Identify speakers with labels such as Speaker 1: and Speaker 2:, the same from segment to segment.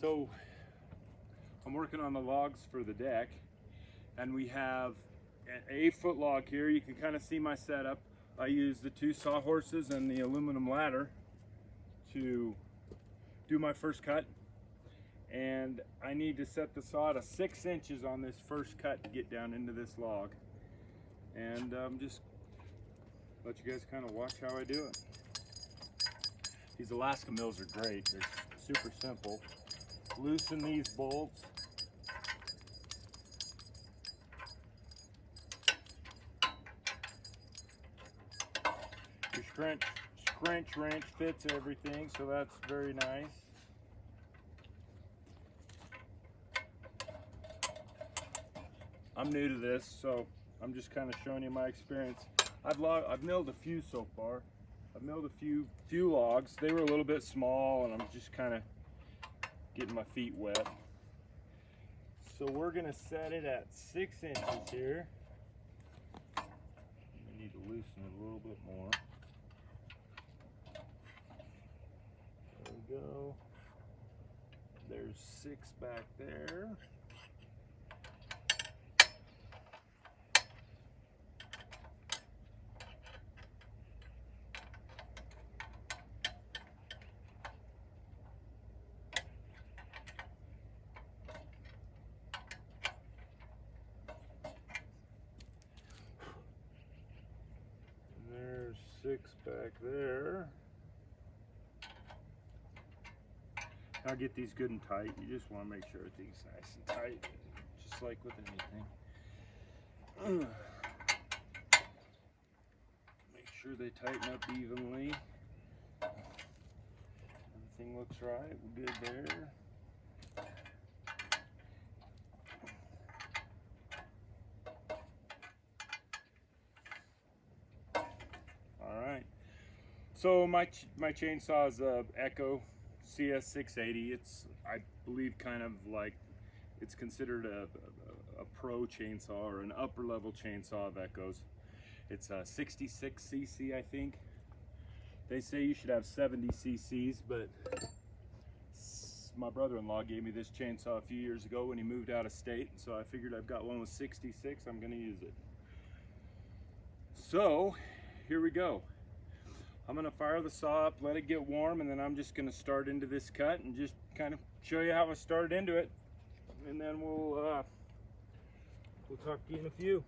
Speaker 1: So I'm working on the logs for the deck, and we have an 8-foot log here. You can kind of see my setup. I use the 2 sawhorses and the aluminum ladder to do my first cut, and I need to set the saw to 6 inches on this first cut to get down into this log. And just let you guys kind of watch how I do it. These Alaskan mills are great. They're super simple. Loosen these bolts. Your scrunch wrench fits everything, so that's very nice. I'm new to this, so I'm just kind of showing you my experience. I've milled a few so far. I've milled a few logs. They were a little bit small, and I'm just kind of getting my feet wet. So we're gonna set it at 6 inches here. We need to loosen it a little bit more. There we go. There's 6 back there. There's 6 back there. Now get these good and tight. You just want to make sure everything's nice and tight, just like with anything. Make sure they tighten up evenly. Everything looks right. We're good there. So my chainsaw is a Echo CS680. It's, I believe, kind of like, it's considered a pro chainsaw or an upper level chainsaw of Echoes. It's a 66 cc, I think. They say you should have 70 cc's, but my brother-in-law gave me this chainsaw a few years ago when he moved out of state, so I figured I've got one with 66. I'm going to use it. So here we go. I'm going to fire the saw up, let it get warm, and then I'm just going to start into this cut and just kind of show you how I started into it, and then we'll talk to you in a few.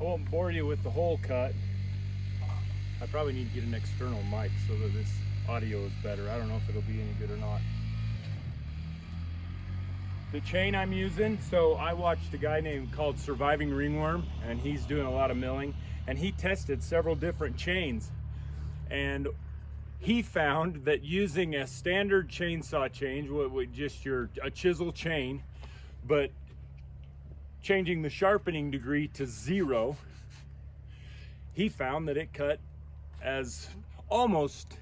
Speaker 1: I won't bore you with the whole cut, I probably need to get an external mic so that this audio is better. I don't know if it'll be any good or not. The chain I'm using, so I watched a guy called Surviving Ringworm, and he's doing a lot of milling, and he tested several different chains, and he found that using a standard chainsaw chain, with just a chisel chain, but changing the sharpening degree to 0, he found that it cut almost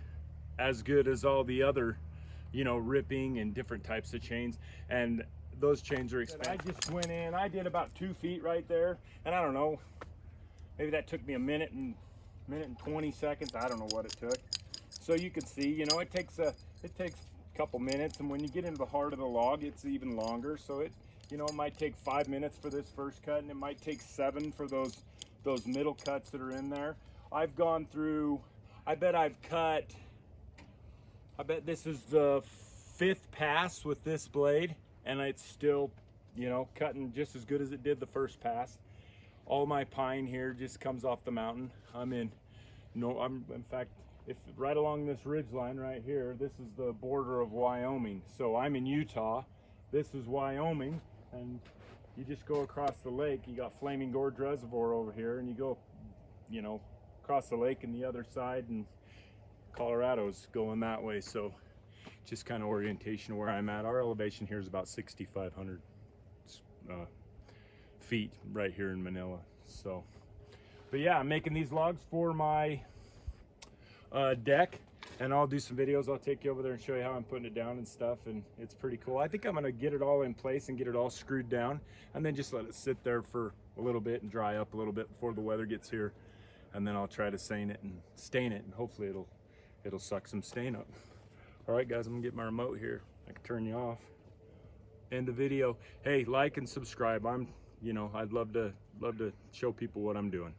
Speaker 1: as good as all the other, you know, ripping and different types of chains. And those chains are expensive. I just went in, I did about 2 feet right there, and I don't know, maybe that took me a minute and 20 seconds. I don't know what it took. So you can see, you know, it takes a couple minutes, and when you get into the heart of the log, it's even longer. So it, you know, it might take 5 minutes for this first cut, and it might take 7 for those middle cuts that are in there. I've gone through, I bet this is the 5th pass with this blade, and it's still, you know, cutting just as good as it did the first pass. All my pine here just comes off the mountain. In fact, if right along this ridge line right here, this is the border of Wyoming. So I'm in Utah, this is Wyoming, and you just go across the lake. You got Flaming Gorge Reservoir over here, and you go, you know, across the lake and the other side, and Colorado's going that way. So just kind of orientation of where I'm at. Our elevation here is about 6,500 feet right here in Manila. So, but yeah, I'm making these logs for my deck, and I'll do some videos. I'll take you over there and show you how I'm putting it down and stuff, and it's pretty cool. I think I'm gonna get it all in place and get it all screwed down, and then just let it sit there for a little bit and dry up a little bit before the weather gets here, and then I'll try to stain it, and hopefully it'll suck some stain up. All right, guys, I'm gonna get my remote here. I can turn you off. End the video. Hey, like and subscribe. I'd love to show people what I'm doing.